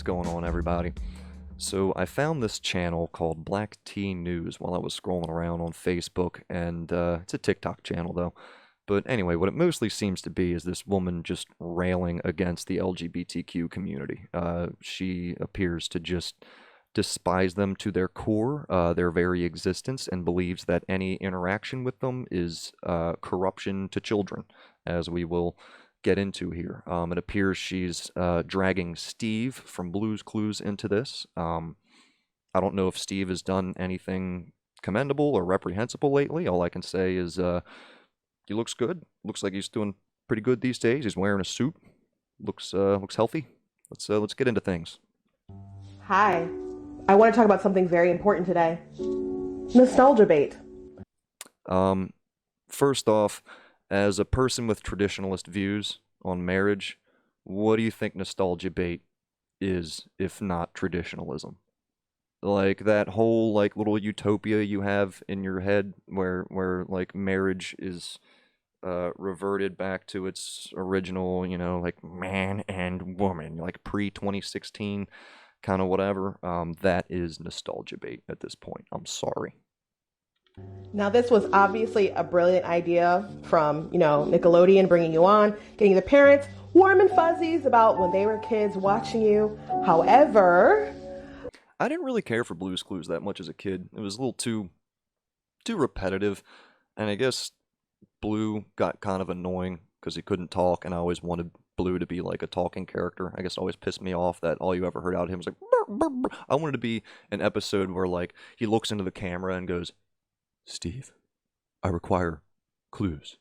going on, everybody? So I found this channel called Blackteanews while I was scrolling around on Facebook, and it's a TikTok channel though. But anyway, what it mostly seems to be is this woman just railing against the LGBTQ community. She appears to just despise them to their core, their very existence, and believes that any interaction with them is corruption to children, as we will get into here. It appears she's dragging Steve from Blue's Clues into this. I don't know if Steve has done anything commendable or reprehensible lately. All I can say is he looks good. Looks like he's doing pretty good these days. He's wearing a suit. Looks healthy. Let's get into things. Hi. I want to talk about something very important today. Nostalgia bait. First off, as a person with traditionalist views on marriage, what do you think nostalgia bait is, if not traditionalism? Like that whole like little utopia you have in your head where like marriage is reverted back to its original, like man and woman, like pre-2016 kind of whatever. That is nostalgia bait at this point. I'm sorry. Now, this was obviously a brilliant idea from, Nickelodeon bringing you on, getting the parents warm and fuzzies about when they were kids watching you. However, I didn't really care for Blue's Clues that much as a kid. It was a little too repetitive, and I guess Blue got kind of annoying because he couldn't talk, and I always wanted Blue to be like a talking character. I guess it always pissed me off that all you ever heard out of him was like, "Brr, brr, brr." I wanted to be an episode where like he looks into the camera and goes, Steve, I require clues.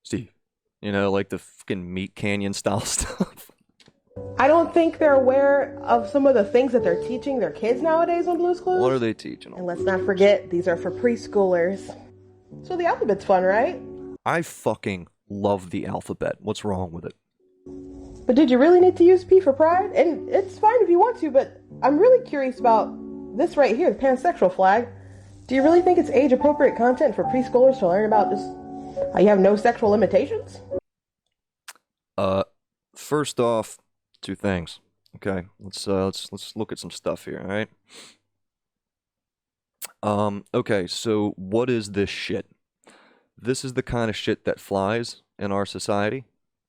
Steve. Like the fucking Meat Canyon style stuff. I don't think they're aware of some of the things that they're teaching their kids nowadays on Blue's Clues. What are they teaching them? And let's not forget, these are for preschoolers. So the alphabet's fun, right? I fucking love the alphabet. What's wrong with it? But did you really need to use P for pride? And it's fine if you want to, but I'm really curious about this right here, the pansexual flag. Do you really think it's age-appropriate content for preschoolers to learn about just how you have no sexual limitations? First off, two things. Okay, let's look at some stuff here. All right. Okay. So what is this shit? This is the kind of shit that flies in our society.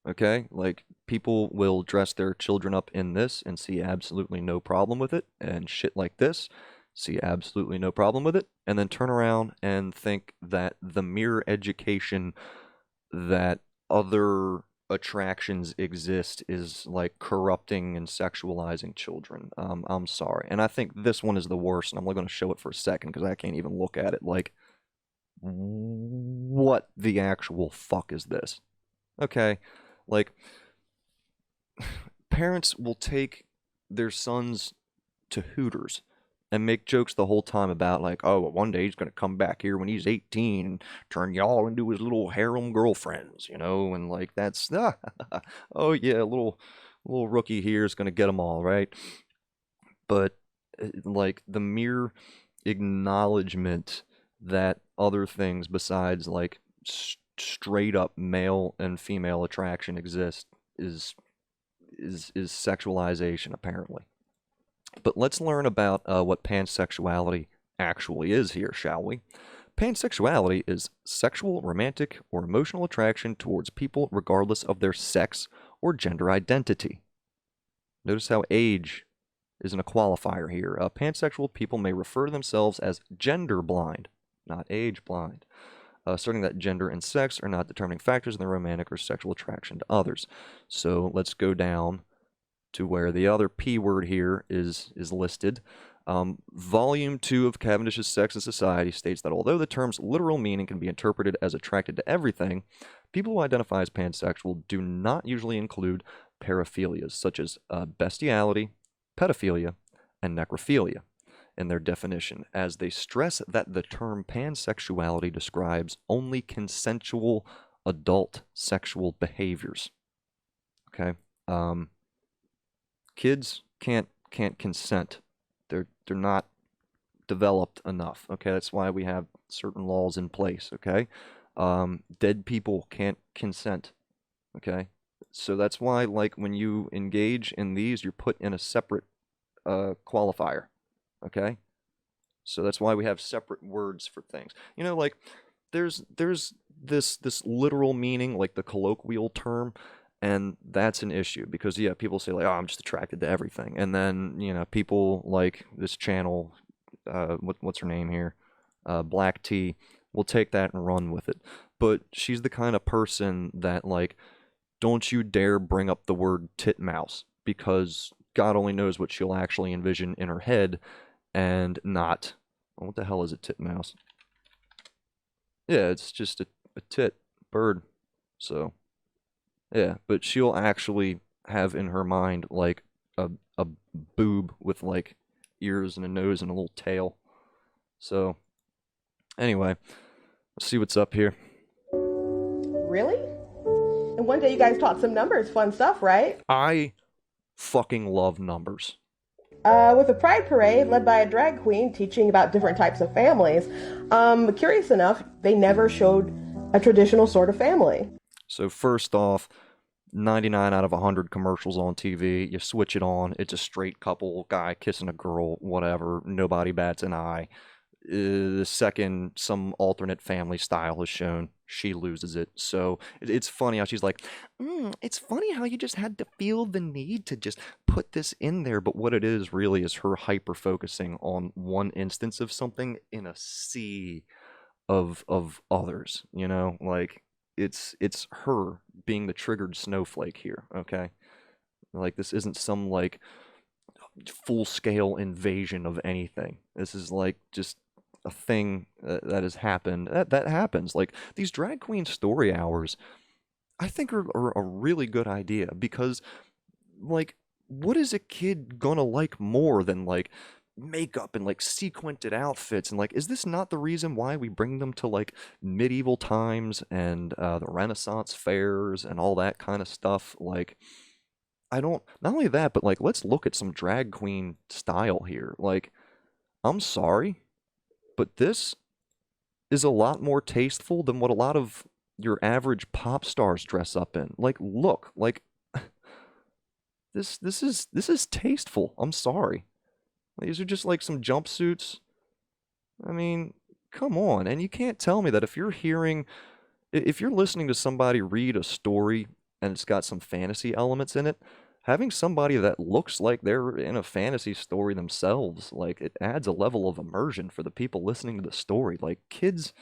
Okay, like people will dress their children up in this and see absolutely no problem with it, and shit like this. See absolutely no problem with it, and then turn around and think that the mere education that other attractions exist is like corrupting and sexualizing children. I'm sorry. And I think this one is the worst, and I'm only going to show it for a second because I can't even look at it. Like, what the actual fuck is this? Okay, like, parents will take their sons to Hooters and make jokes the whole time about like, oh, well, one day he's gonna come back here when he's 18 and turn y'all into his little harem girlfriends, and like that's oh yeah, little rookie here is gonna get them all, right? But like the mere acknowledgement that other things besides like straight up male and female attraction exist is sexualization, apparently. But let's learn about what pansexuality actually is here, shall we? Pansexuality is sexual, romantic, or emotional attraction towards people regardless of their sex or gender identity. Notice how age isn't a qualifier here. Pansexual people may refer to themselves as gender blind, not age blind, asserting that gender and sex are not determining factors in their romantic or sexual attraction to others. So let's go down to where the other P word here is listed. Volume 2 of Cavendish's Sex and Society states that although the term's literal meaning can be interpreted as attracted to everything, people who identify as pansexual do not usually include paraphilias such as bestiality, pedophilia, and necrophilia in their definition, as they stress that the term pansexuality describes only consensual adult sexual behaviors. Okay? Kids can't consent. They're not developed enough. Okay, that's why we have certain laws in place. Okay, dead people can't consent. Okay, So that's why, like, when you engage in these, you're put in a separate qualifier. Okay? So that's why we have separate words for things. You know, like there's this literal meaning, like the colloquial term, and that's an issue because yeah, people say like, oh, I'm just attracted to everything, and then people like this channel, what's her name here, Black T, will take that and run with it. But she's the kind of person that like, don't you dare bring up the word titmouse because God only knows what she'll actually envision in her head and not. Oh, what the hell is a titmouse? Yeah, it's just a tit bird. So, yeah, but she'll actually have in her mind like a boob with like ears and a nose and a little tail. So, anyway, let's see what's up here. Really? And one day you guys taught some numbers, fun stuff, right? I fucking love numbers. With a pride parade led by a drag queen teaching about different types of families. Curious enough, they never showed a traditional sort of family. So first off, 99 out of 100 commercials on TV, you switch it on, it's a straight couple, guy kissing a girl, whatever, nobody bats an eye. The second some alternate family style is shown, she loses it. So it's funny how she's like, it's funny how you just had to feel the need to just put this in there. But what it is really is her hyper focusing on one instance of something in a sea of others. Like it's her being the triggered snowflake here. Okay, like this isn't some like full scale invasion of anything. This is like just a thing that has happened. That happens. Like these drag queen story hours, I think are a really good idea because, like, what is a kid gonna like more than like makeup and like sequined outfits and like is this not the reason why we bring them to like medieval times and the Renaissance fairs and all that kind of stuff? Like I don't, not only that, but like let's look at some drag queen style here. Like I'm sorry, but this is a lot more tasteful than what a lot of your average pop stars dress up in. Like look, like this is tasteful. I'm sorry. These are just like some jumpsuits. I mean, come on. And you can't tell me that if you're listening to somebody read a story and it's got some fantasy elements in it, having somebody that looks like they're in a fantasy story themselves, like it adds a level of immersion for the people listening to the story. Like kids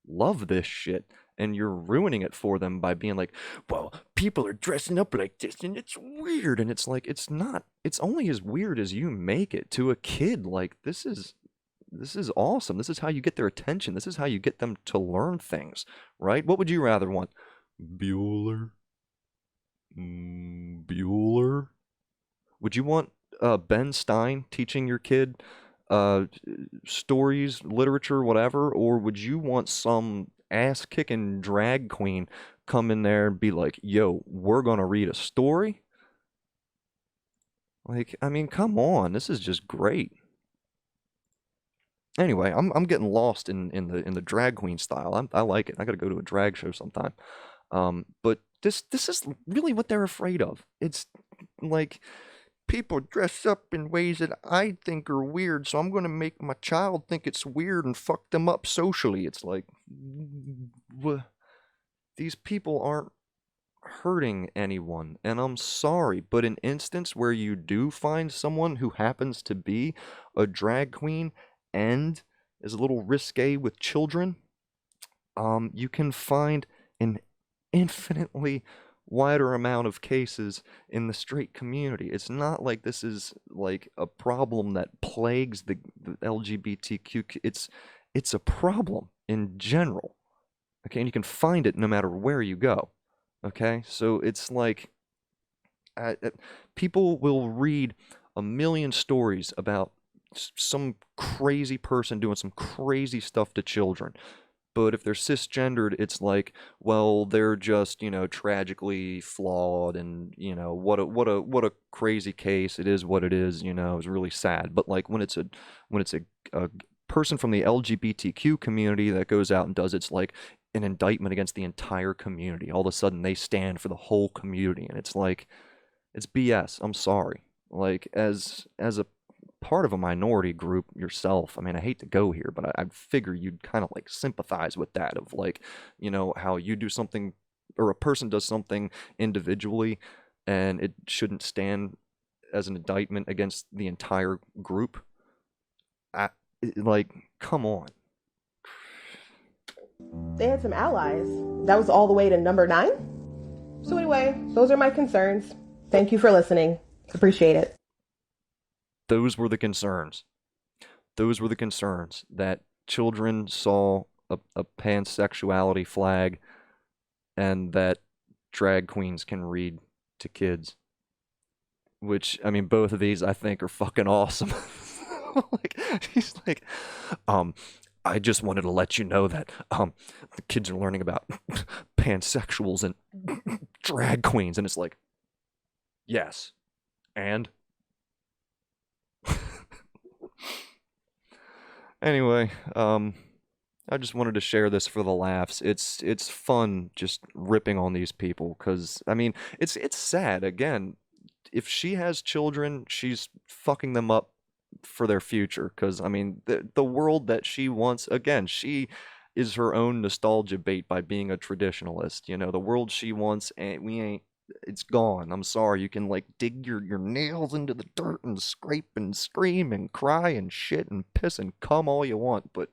love this shit. And you're ruining it for them by being like, well, people are dressing up like this and it's weird. And it's like, it's not. It's only as weird as you make it to a kid. Like, this is awesome. This is how you get their attention. This is how you get them to learn things, right? What would you rather want? Bueller? Bueller? Would you want Ben Stein teaching your kid uh, stories, literature, whatever? Or would you want some ass kicking drag queen come in there and be like, yo, we're gonna read a story? Like, I mean, come on, this is just great. Anyway, I'm getting lost in the drag queen style. I like it. I gotta go to a drag show sometime. But this is really what they're afraid of. It's like people dress up in ways that I think are weird, so I'm gonna make my child think it's weird and fuck them up socially. It's like, these people aren't hurting anyone, and I'm sorry, but an instance where you do find someone who happens to be a drag queen and is a little risque with children, you can find an infinitely wider amount of cases in the straight community. It's not like this is like a problem that plagues the LGBTQ. It's a problem in general. Okay, and you can find it no matter where you go. Okay, so it's like people will read a million stories about some crazy person doing some crazy stuff to children. But if they're cisgendered, it's like, well, they're just, tragically flawed and, what a crazy case. It is what it is, it's really sad. But like when it's a person from the LGBTQ community that goes out and does its like an indictment against the entire community. All of a sudden, they stand for the whole community, and it's like, it's BS. I'm sorry. Like, as a part of a minority group yourself, I mean, I hate to go here, but I figure you'd kind of like sympathize with that of like, how you do something or a person does something individually and it shouldn't stand as an indictment against the entire group. I, like, come on. They had some allies. That was all the way to number 9? So anyway, those are my concerns. Thank you for listening. Appreciate it. Those were the concerns. Those were the concerns that children saw a pansexuality flag and that drag queens can read to kids. Which, I mean, both of these I think are fucking awesome. Like, he's like, I just wanted to let you know that the kids are learning about pansexuals and drag queens, and it's like, yes, and anyway, I just wanted to share this for the laughs. It's fun just ripping on these people because I mean it's sad. Again, if she has children, she's fucking them up for their future. Because I mean the world that she wants. Again, she is her own nostalgia bait by being a traditionalist. The world she wants, and we ain't. It's gone. I'm sorry. You can like dig your nails into the dirt and scrape and scream and cry and shit and piss and cum all you want, but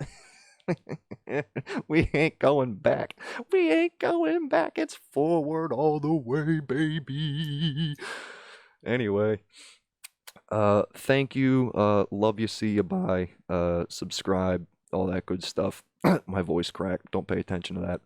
we ain't going back. We ain't going back. It's forward all the way, baby. Anyway, thank you. Love you, see you, bye. Subscribe, all that good stuff. My voice cracked. Don't pay attention to that.